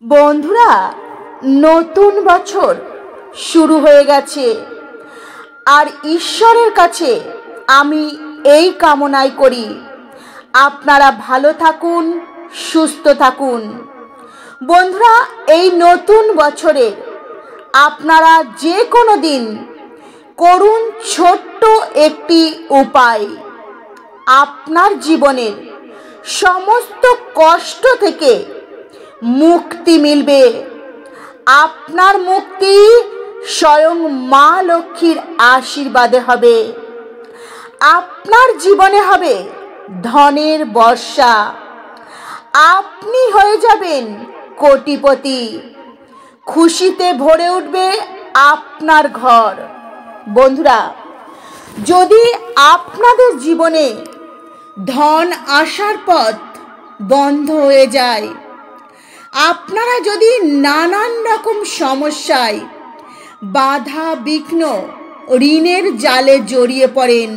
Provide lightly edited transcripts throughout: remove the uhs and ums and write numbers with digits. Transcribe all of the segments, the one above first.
বন্ধুরা, নতুন বছর শুরু হয়ে গেছে। আর ঈশ্বরের কাছে আমি এই কামনাই করি, আপনারা ভালো থাকুন, সুস্থ থাকুন। বন্ধুরা, এই নতুন বছরে আপনারা যে কোনো দিন করুন ছোট্ট একটি উপায়। আপনার জীবনের সমস্ত কষ্ট থেকে মুক্তি মিলবে। আপনার মুক্তি স্বয়ং মা লক্ষ্মীর আশীর্বাদে হবে। আপনার জীবনে হবে ধনের বর্ষা। আপনি হয়ে যাবেন কোটিপতি। খুশিতে ভরে উঠবে আপনার ঘর। বন্ধুরা, যদি আপনাদের জীবনে ধন আসার পথ বন্ধ হয়ে যায়, আপনারা যদি নানান রকম সমস্যায়, বাধা বিঘ্ন, ঋণের জালে জড়িয়ে পড়েন,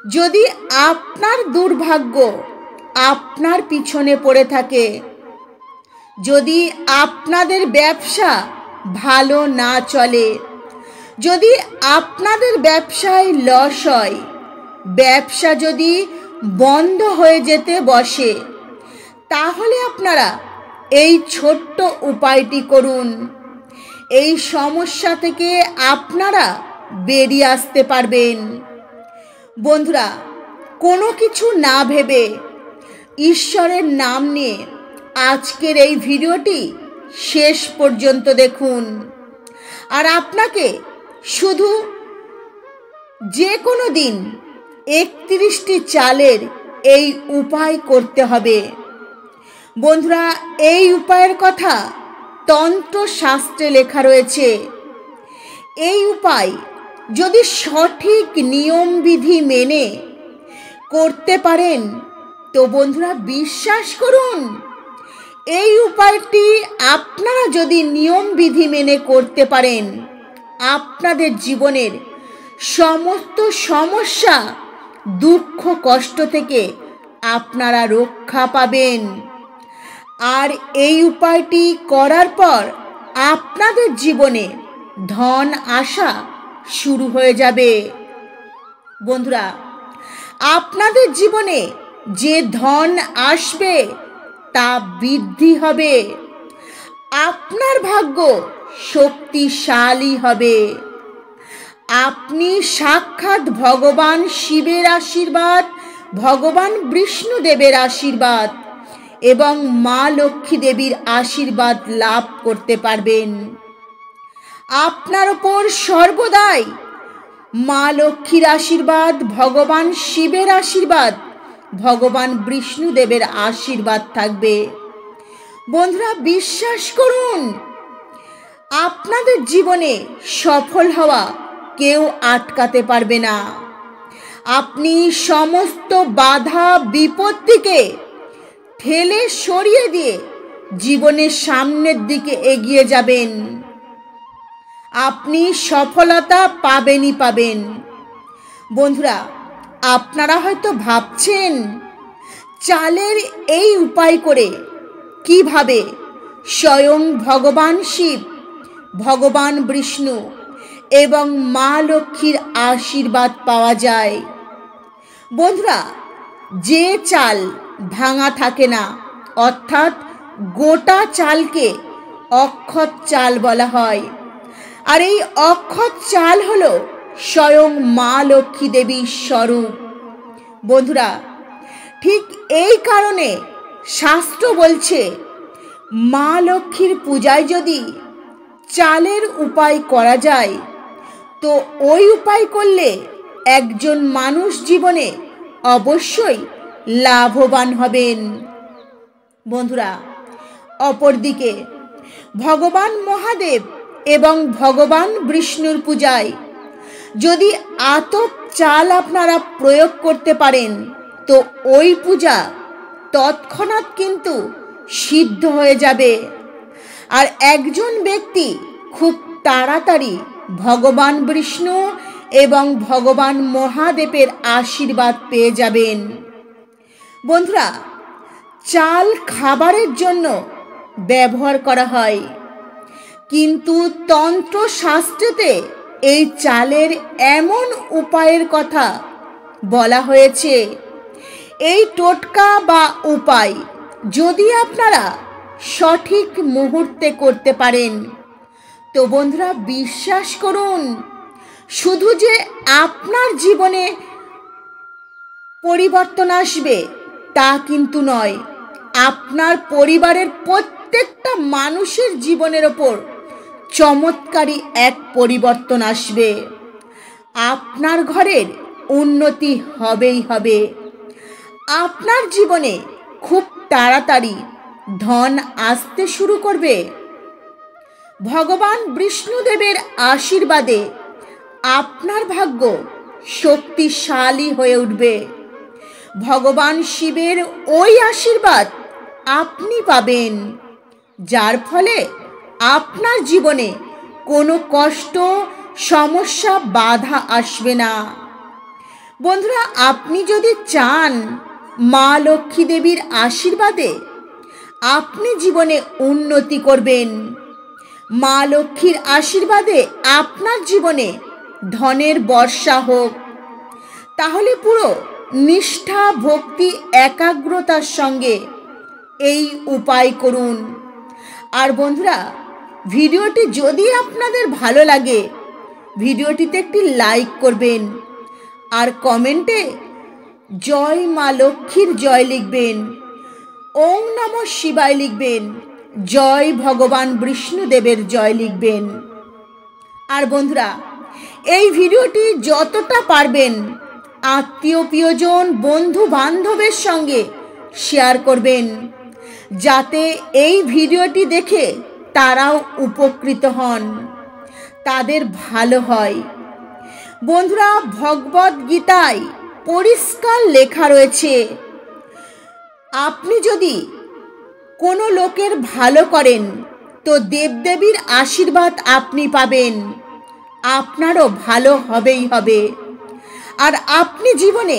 যদি আপনার দুর্ভাগ্য আপনার পিছনে পড়ে থাকে, যদি আপনাদের ব্যবসা ভালো না চলে, যদি আপনাদের ব্যবসায় লস হয়, ব্যবসা যদি বন্ধ হয়ে যেতে বসে, তাহলে আপনারা এই ছোট্ট উপায়টি করুন। এই সমস্যা থেকে আপনারা বেরিয়ে আসতে পারবেন। বন্ধুরা, কোনো কিছু না ভেবে ঈশ্বরের নাম নিয়ে আজকের এই ভিডিওটি শেষ পর্যন্ত দেখুন। আর আপনাকে শুধু যে কোনো দিন 31টি চালের এই উপায় করতে হবে। বন্ধুরা, এই উপায়ের কথা তন্ত্রশাস্ত্রে লেখা রয়েছে। এই উপায় যদি সঠিক নিয়মবিধি মেনে করতে পারেন, তো বন্ধুরা বিশ্বাস করুন, এই উপায়টি আপনারা যদি নিয়মবিধি মেনে করতে পারেন, আপনাদের জীবনের সমস্ত সমস্যা, দুঃখ, কষ্ট থেকে আপনারা রক্ষা পাবেন। আর এই উপায়টি করার পর আপনাদের জীবনে ধন আসা শুরু হয়ে যাবে। বন্ধুরা, আপনাদের জীবনে যে ধন আসবে তা বৃদ্ধি হবে। আপনার ভাগ্য শক্তিশালী হবে। আপনি সাক্ষাৎ ভগবান শিবের আশীর্বাদ, ভগবান বিষ্ণুদেবের আশীর্বাদ এবং মা লক্ষ্মী দেবীর আশীর্বাদ লাভ করতে পারবেন। আপনার ওপর সর্বদাই মা লক্ষ্মীর আশীর্বাদ, ভগবান শিবের আশীর্বাদ, ভগবান বিষ্ণুদেবের আশীর্বাদ থাকবে। বন্ধুরা, বিশ্বাস করুন, আপনাদের জীবনে সফল হওয়া কেউ আটকাতে পারবে না। আপনি সমস্ত বাধা বিপত্তিকে ঠেলে সরিয়ে দিয়ে জীবনের সামনের দিকে এগিয়ে যাবেন। আপনি সফলতা পাবেনই পাবেন। বন্ধুরা, আপনারা হয়তো ভাবছেন চালের এই উপায় করে কিভাবে স্বয়ং ভগবান শিব, ভগবান বিষ্ণু এবং মা লক্ষ্মীর আশীর্বাদ পাওয়া যায়। বন্ধুরা, যে চাল ভাঙা থাকে না, অর্থাৎ গোটা চালকে অক্ষত চাল বলা হয়। আর এই অক্ষত চাল হলো স্বয়ং মা লক্ষ্মী দেবীর স্বরূপ। বন্ধুরা, ঠিক এই কারণে শাস্ত্র বলছে, মা লক্ষ্মীর পূজায় যদি চালের উপায় করা যায়, তো ওই উপায় করলে একজন মানুষ জীবনে অবশ্যই লাভবান হবেন। বন্ধুরা, অপরদিকে ভগবান মহাদেব এবং ভগবান বিষ্ণুর পূজায় যদি আতপ চাল আপনারা প্রয়োগ করতে পারেন, তো ওই পূজা তৎক্ষণাৎ কিন্তু সিদ্ধ হয়ে যাবে। আর একজন ব্যক্তি খুব তাড়াতাড়ি ভগবান বিষ্ণু এবং ভগবান মহাদেবের আশীর্বাদ পেয়ে যাবেন। বন্ধুরা, চাল খাবারের জন্য ব্যবহার করা হয়, কিন্তু তন্ত্রশাস্ত্রেতে এই চালের এমন উপায়ের কথা বলা হয়েছে, এই টোটকা বা উপায় যদি আপনারা সঠিক মুহূর্তে করতে পারেন, তো বন্ধুরা বিশ্বাস করুন, শুধু যে আপনার জীবনে পরিবর্তন আসবে তা কিন্তু নয়, আপনার পরিবারের প্রত্যেকটা মানুষের জীবনের ওপর চমৎকারী এক পরিবর্তন আসবে। আপনার ঘরের উন্নতি হবেই হবে। আপনার জীবনে খুব তাড়াতাড়ি ধন আসতে শুরু করবে। ভগবান বিষ্ণুদেবের আশীর্বাদে আপনার ভাগ্য শক্তিশালী হয়ে উঠবে। ভগবান শিবের ওই আশীর্বাদ আপনি পাবেন, যার ফলে আপনার জীবনে কোনো কষ্ট, সমস্যা, বাধা আসবে না। বন্ধুরা, আপনি যদি চান মা লক্ষ্মী দেবীর আশীর্বাদে আপনি জীবনে উন্নতি করবেন, মা লক্ষ্মীর আশীর্বাদে আপনার জীবনে ধনের বর্ষা হোক, তাহলে পুরো নিষ্ঠা, ভক্তি, একাগ্রতার সঙ্গে এই উপায় করুন। আর বন্ধুরা, ভিডিওটি যদি আপনাদের ভালো লাগে, ভিডিওটিতে একটি লাইক করবেন আর কমেন্টে জয় মা লক্ষ্মীর জয় লিখবেন, ওং নমঃ শিবায় লিখবেন, জয় ভগবান বিষ্ণুদেবের জয় লিখবেন। আর বন্ধুরা, এই ভিডিওটি যতটা পারবেন আত্মীয় প্রিয়জন, বন্ধু বান্ধবের সঙ্গে শেয়ার করবেন, যাতে এই ভিডিওটি দেখে তারাও উপকৃত হন, তাদের ভালো হয়। বন্ধুরা, ভগবদ গীতায় পরিষ্কার লেখা রয়েছে, আপনি যদি কোনো লোকের ভালো করেন তো দেবদেবীর আশীর্বাদ আপনি পাবেন, আপনারও ভালো হবেই হবে। আর আপনি জীবনে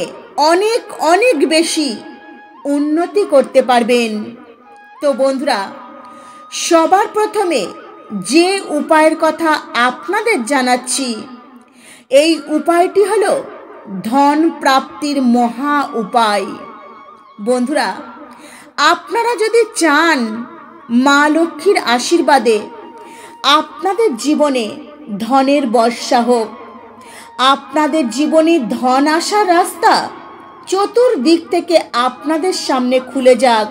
অনেক অনেক বেশি উন্নতি করতে পারবেন। তো বন্ধুরা, সবার প্রথমে যে উপায়ের কথা আপনাদের জানাচ্ছি, এই উপায়টি হলো ধন প্রাপ্তির মহা উপায়। বন্ধুরা, আপনারা যদি চান মা লক্ষ্মীর আশীর্বাদে আপনাদের জীবনে ধনের বর্ষা হোক, আপনাদের জীবনে ধন আসার রাস্তা চতুর্দিক থেকে আপনাদের সামনে খুলে যাক,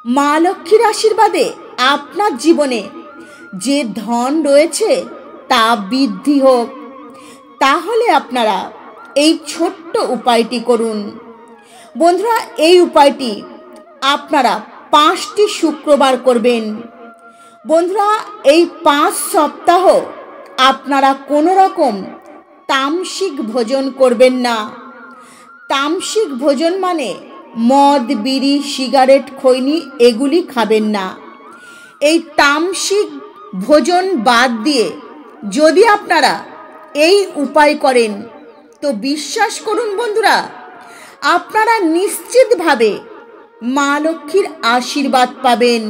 মা লক্ষ্মীর আশীর্বাদে আপনার জীবনে যে ধন রয়েছে তা বৃদ্ধি হোক, তাহলে আপনারা এই ছোট্ট উপায়টি করুন। বন্ধুরা, এই উপায়টি আপনারা 5টি শুক্রবার করবেন। বন্ধুরা, এই 5 সপ্তাহ আপনারা কোনো রকম তামসিক ভোজন করবেন না। তামসিক ভোজন মানে মদ, বিড়ি, সিগারেট, খৈনি এগুলি খাবেন না। এই তামসিক ভোজন বাদ দিয়ে যদি আপনারা এই উপায় করেন, তো বিশ্বাস করুন বন্ধুরা, আপনারা নিশ্চিতভাবে মা লক্ষ্মীর আশীর্বাদ পাবেন।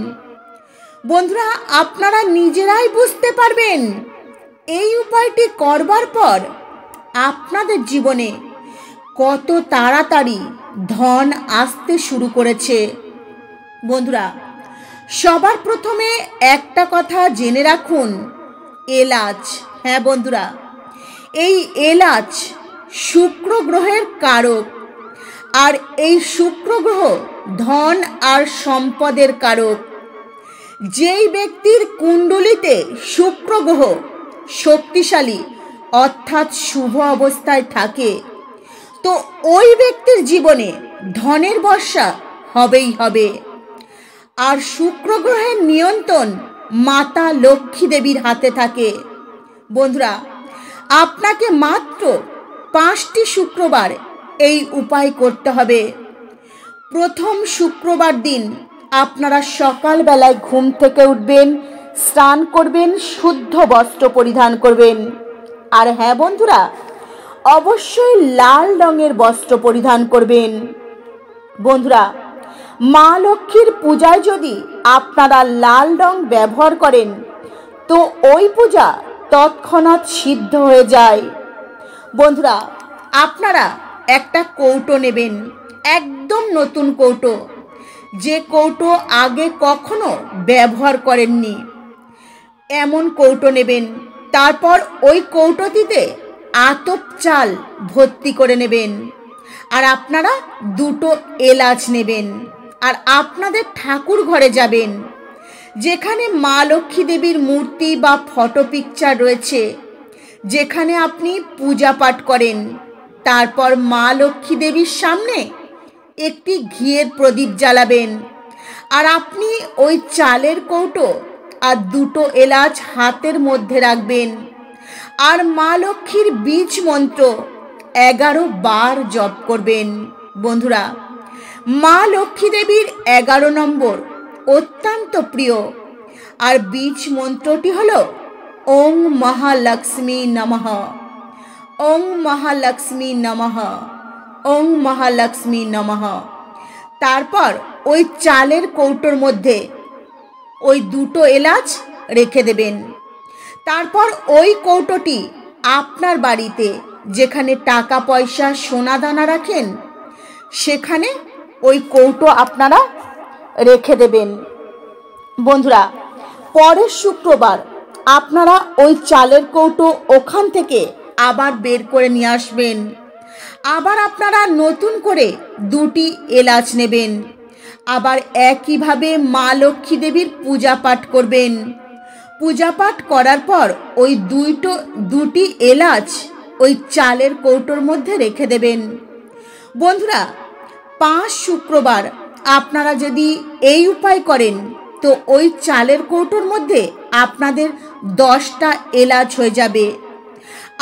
বন্ধুরা, আপনারা নিজেরাই বুঝতে পারবেন এই উপায়টি করবার পর আপনাদের জীবনে কত তাড়াতাড়ি ধন আসতে শুরু করেছে। বন্ধুরা, সবার প্রথমে একটা কথা জেনে রাখুন, এলাচ, হ্যাঁ বন্ধুরা, এই এলাচ শুক্র গ্রহের কারক, আর এই শুক্র গ্রহ ধন আর সম্পদের কারক। যেই ব্যক্তির কুণ্ডলিতে শুক্র গ্রহ শক্তিশালী অর্থাৎ শুভ অবস্থায় থাকে, তো ওই ব্যক্তির জীবনে ধনের বর্ষা হবেই হবে। আর শুক্র গ্রহের নিয়ন্ত্রণ মাতা লক্ষ্মী দেবীর হাতে থাকে। বন্ধুরা, আপনাকে মাত্র 5টি শুক্রবার এই উপায় করতে হবে। প্রথম শুক্রবার দিন আপনারা সকালবেলায় ঘুম থেকে উঠবেন, স্নান করবেন, শুদ্ধ বস্ত্র পরিধান করবেন। আর হ্যাঁ বন্ধুরা, অবশ্যই লাল রঙের বস্ত্র পরিধান করবেন। বন্ধুরা, মা লক্ষ্মীর পূজায় যদি আপনারা লাল রং ব্যবহার করেন তো ওই পূজা তৎক্ষণাৎ সিদ্ধ হয়ে যায়। বন্ধুরা, আপনারা একটা কৌটো নেবেন, একদম নতুন কৌটো, যে কৌটো আগে কখনো ব্যবহার করেননি, এমন কৌটো নেবেন। তারপর ওই কৌটোটিতে আতপ চাল ভর্তি করে নেবেন। আর আপনারা 2টো এলাচ নেবেন। আর আপনাদের ঠাকুর ঘরে যাবেন, যেখানে মা লক্ষ্মী দেবীর মূর্তি বা ফটো পিকচার রয়েছে, যেখানে আপনি পূজা পাঠ করেন। তারপর মা লক্ষ্মী দেবীর সামনে একটি ঘিয়ের প্রদীপ জ্বালাবেন। আর আপনি ওই চালের কৌটো আর 2টো এলাচ হাতের মধ্যে রাখবেন। আর মা লক্ষ্মীর বীজ মন্ত্র 11 বার জপ করবেন। বন্ধুরা, মা লক্ষ্মী দেবীর 11 নম্বর অত্যন্ত প্রিয়। আর বীজ মন্ত্রটি হল ওং মহালক্ষ্মী নমঃ, ওং মহালক্ষ্মী নমঃ, ওং মহালক্ষ্মী নমঃ। তারপর ওই চালের কৌটোর মধ্যে ওই 2টো এলাচ রেখে দেবেন। তারপর ওই কৌটোটি আপনার বাড়িতে যেখানে টাকা পয়সা সোনা দানা রাখেন, সেখানে ওই কৌটো আপনারা রেখে দেবেন। বন্ধুরা, পরের শুক্রবার আপনারা ওই চালের কৌটো ওখান থেকে আবার বের করে নিয়ে আসবেন। আবার আপনারা নতুন করে 2টি এলাচ নেবেন। আবার একইভাবে মা লক্ষ্মী দেবীর পূজা পাঠ করবেন। পূজা পাঠ করার পর ওই 2টি এলাচ ওই চালের কৌটোর মধ্যে রেখে দেবেন। বন্ধুরা, 5 শুক্রবার আপনারা যদি এই উপায় করেন তো ওই চালের কৌটোর মধ্যে আপনাদের 10টা এলাচ হয়ে যাবে।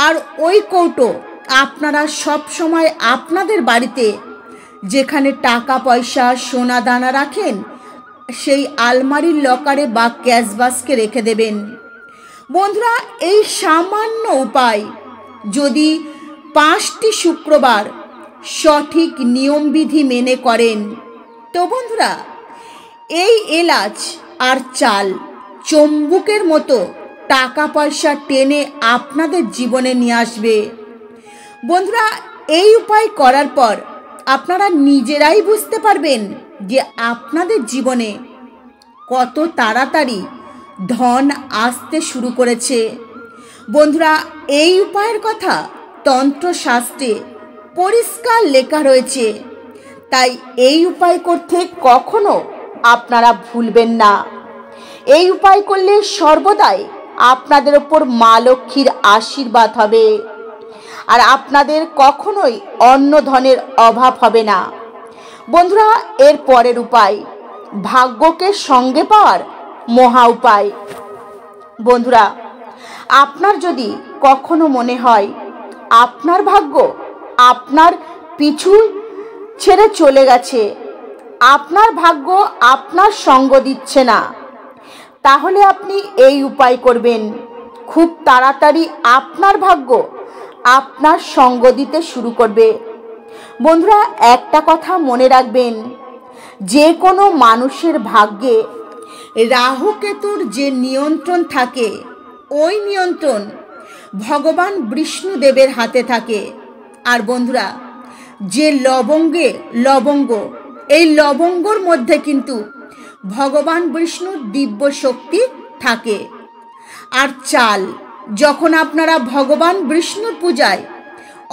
আর ওই কৌটো আপনারা সব সময় আপনাদের বাড়িতে যেখানে টাকা পয়সা সোনা দানা রাখেন, সেই আলমারির লকারে বা ক্যাশ বাস্কে রেখে দেবেন। বন্ধুরা, এই সামান্য উপায় যদি 5টি শুক্রবার সঠিক নিয়মবিধি মেনে করেন, তো বন্ধুরা এই এলাচ আর চাল চম্বুকের মতো টাকা পয়সা টেনে আপনাদের জীবনে নিয়ে আসবে। বন্ধুরা, এই উপায় করার পর আপনারা নিজেরাই বুঝতে পারবেন যে আপনাদের জীবনে কত তাড়াতাড়ি ধন আসতে শুরু করেছে। বন্ধুরা, এই উপায়ের কথা তন্ত্রশাস্ত্রে পরিষ্কার লেখা রয়েছে, তাই এই উপায় করতে কখনো আপনারা ভুলবেন না। এই উপায় করলে সর্বদাই আপনাদের ওপর মা লক্ষ্মীর আশীর্বাদ হবে। আর আপনাদের কখনোই অন্ন ধনের অভাব হবে না। বন্ধুরা, এর পরের উপায় ভাগ্যকে সঙ্গে পাওয়ার মহা উপায়। বন্ধুরা, আপনার যদি কখনো মনে হয় আপনার ভাগ্য আপনার পিছু ছেড়ে চলে গেছে, আপনার ভাগ্য আপনার সঙ্গ দিচ্ছে না, তাহলে আপনি এই উপায় করবেন। খুব তাড়াতাড়ি আপনার ভাগ্য আপনার সঙ্গ দিতে শুরু করবে। বন্ধুরা, একটা কথা মনে রাখবেন, যে কোনো মানুষের ভাগ্যে রাহু কেতুর যে নিয়ন্ত্রণ থাকে, ওই নিয়ন্ত্রণ ভগবান বিষ্ণুদেবের হাতে থাকে। আর বন্ধুরা, যে লবঙ্গ, এই লবঙ্গর মধ্যে কিন্তু ভগবান বিষ্ণুর দিব্য শক্তি থাকে। আর চাল যখন আপনারা ভগবান বিষ্ণুর পূজায়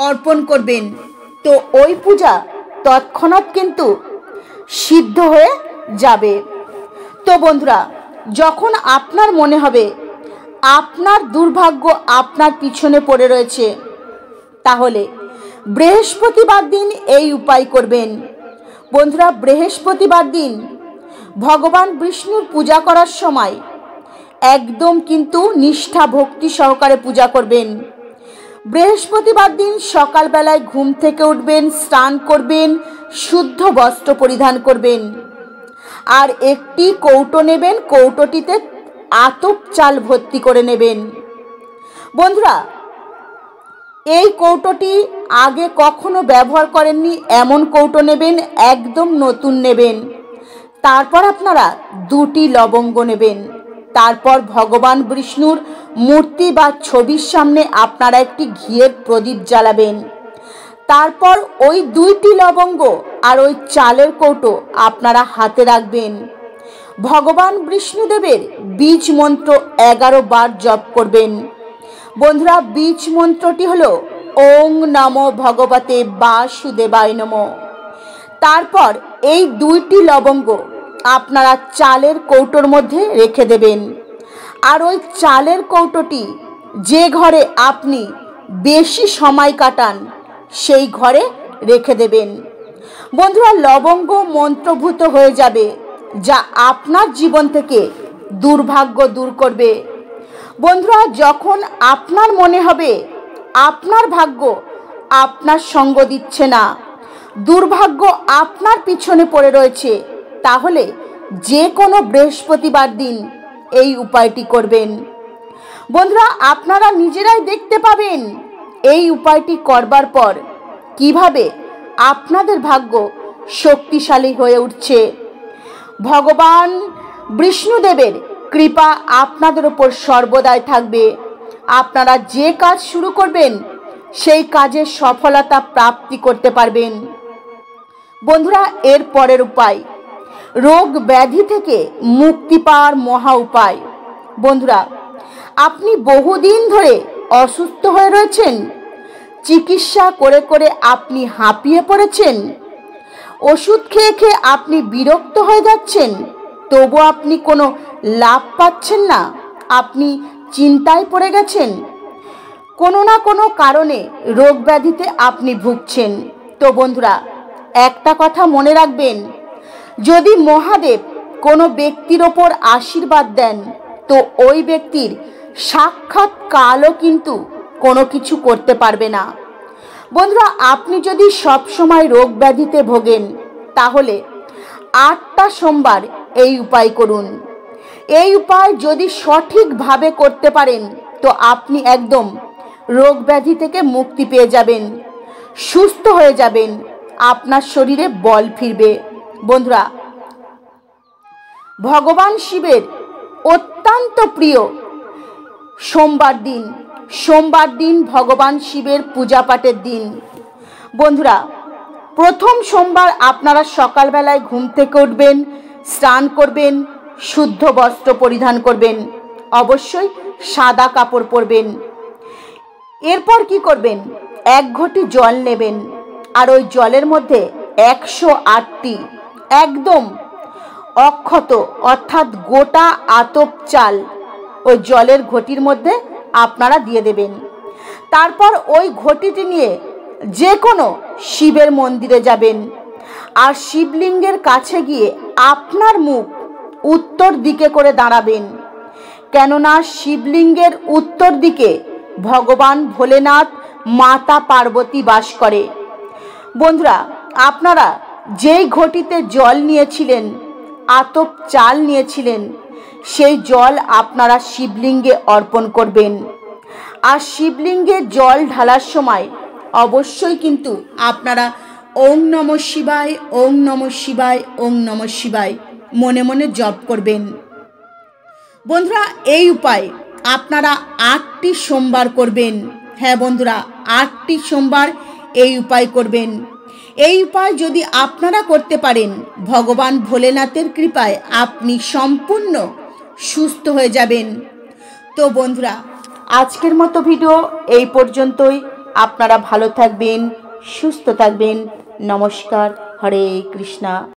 অর্পণ করবেন, তো ওই পূজা তৎক্ষণাৎ কিন্তু সিদ্ধ হয়ে যাবে। তো বন্ধুরা, যখন আপনার মনে হবে আপনার দুর্ভাগ্য আপনার পিছনে পড়ে রয়েছে, তাহলে বৃহস্পতিবার দিন এই উপায় করবেন। বন্ধুরা, বৃহস্পতিবার দিন ভগবান বিষ্ণুর পূজা করার সময় একদম কিন্তু নিষ্ঠা ভক্তি সহকারে পূজা করবেন। বৃহস্পতিবার দিন সকালবেলায় ঘুম থেকে উঠবেন, স্নান করবেন, শুদ্ধ বস্ত্র পরিধান করবেন। আর একটি কৌটো নেবেন, কৌটোটিতে আতপ চাল ভর্তি করে নেবেন। বন্ধুরা, এই কৌটোটি আগে কখনো ব্যবহার করেননি এমন কৌটো নেবেন, একদম নতুন নেবেন। তারপর আপনারা 2টি লবঙ্গ নেবেন। তারপর ভগবান বিষ্ণুর মূর্তি বা ছবির সামনে আপনারা একটি ঘিয়ের প্রদীপ জ্বালাবেন। তারপর ওই 2টি লবঙ্গ আর ওই চালের কৌটো আপনারা হাতে রাখবেন। ভগবান বিষ্ণুদেবের বীজ মন্ত্র 11 বার জপ করবেন। বন্ধুরা, বীজ মন্ত্রটি হলো ওং নমো ভগবতে বাসুদেবায় নমঃ। তারপর এই 2টি লবঙ্গ আপনারা চালের কৌটোর মধ্যে রেখে দেবেন। আর ওই চালের কৌটোটি যে ঘরে আপনি বেশি সময় কাটান সেই ঘরে রেখে দেবেন। বন্ধুরা, লবঙ্গ মন্ত্রভূত হয়ে যাবে, যা আপনার জীবন থেকে দুর্ভাগ্য দূর করবে। বন্ধুরা, যখন আপনার মনে হবে আপনার ভাগ্য আপনার সঙ্গ দিচ্ছে না, দুর্ভাগ্য আপনার পিছনে পড়ে রয়েছে, তাহলে যে কোনো বৃহস্পতিবার দিন এই উপায়টি করবেন। বন্ধুরা, আপনারা নিজেরাই দেখতে পাবেন এই উপায়টি করবার পর কিভাবে আপনাদের ভাগ্য শক্তিশালী হয়ে উঠছে। ভগবান বিষ্ণুদেবের কৃপা আপনাদের উপর সর্বদাই থাকবে। আপনারা যে কাজ শুরু করবেন সেই কাজে সফলতা প্রাপ্তি করতে পারবেন। বন্ধুরা, এর পরের উপায়, রোগ ব্যাধি থেকে মুক্তি পাওয়ার মহা উপায়। বন্ধুরা, আপনি বহুদিন ধরে অসুস্থ হয়ে রয়েছেন, চিকিৎসা করে করে আপনি হাঁপিয়ে পড়েছেন, ওষুধ খেয়ে খেয়ে আপনি বিরক্ত হয়ে যাচ্ছেন, তবু আপনি কোনো লাভ পাচ্ছেন না, আপনি চিন্তায় পড়ে গেছেন, কোনো না কোনো কারণে রোগ ব্যাধিতে আপনি ভুগছেন। তো বন্ধুরা, একটা কথা মনে রাখবেন, যদি মহাদেব কোনো ব্যক্তির ওপর আশীর্বাদ দেন তো ওই ব্যক্তির সাক্ষাৎ কালও কিন্তু কোনো কিছু করতে পারবে না। বন্ধুরা, আপনি যদি সবসময় রোগ ব্যাধিতে ভোগেন তাহলে 8টা সোমবার এই উপায় করুন। এই উপায় যদি সঠিকভাবে করতে পারেন তো আপনি একদম রোগ ব্যাধি থেকে মুক্তি পেয়ে যাবেন, সুস্থ হয়ে যাবেন, আপনার শরীরে বল ফিরবে। বন্ধুরা, ভগবান শিবের অত্যন্ত প্রিয় সোমবার দিন ভগবান শিবের পূজা পাঠের দিন। বন্ধুরা, প্রথম সোমবার আপনারা সকালবেলায় ঘুম থেকে উঠবেন, স্নান করবেন, শুদ্ধ বস্ত্র পরিধান করবেন, অবশ্যই সাদা কাপড় পরবেন। এরপর কি করবেন, 1 ঘটি জল নেবেন আর ওই জলের মধ্যে 108টি একদম অক্ষত অর্থাৎ গোটা আতপ চাল ওই জলের ঘটির মধ্যে আপনারা দিয়ে দেবেন। তারপর ওই ঘটিটি নিয়ে যে কোনো শিবের মন্দিরে যাবেন আর শিবলিঙ্গের কাছে গিয়ে আপনার মুখ উত্তর দিকে করে দাঁড়াবেন, কেননা শিবলিঙ্গের উত্তর দিকে ভগবান ভোলেনাথ, মাতা পার্বতী বাস করে। বন্ধুরা, আপনারা যেই ঘটিতে জল নিয়েছিলেন, আতপ চাল নিয়েছিলেন, সেই জল আপনারা শিবলিঙ্গে অর্পণ করবেন। আর শিবলিঙ্গে জল ঢালার সময় অবশ্যই কিন্তু আপনারা ওং নমঃ শিবায়, ওং নমঃ শিবায়, ওং নমঃ শিবায় মনে মনে জপ করবেন। বন্ধুরা, এই উপায় আপনারা 8টি সোমবার করবেন। হ্যাঁ বন্ধুরা, 8টি সোমবার এই উপায় করবেন। এই উপায় যদি আপনারা করতে পারেন, ভগবান ভোলেনাথের কৃপায় আপনি সম্পূর্ণ সুস্থ হয়ে যাবেন। তো বন্ধুরা, আজকের মতো ভিডিও এই পর্যন্তই। আপনারা ভালো থাকবেন, সুস্থ থাকবেন। নমস্কার, হরে কৃষ্ণা।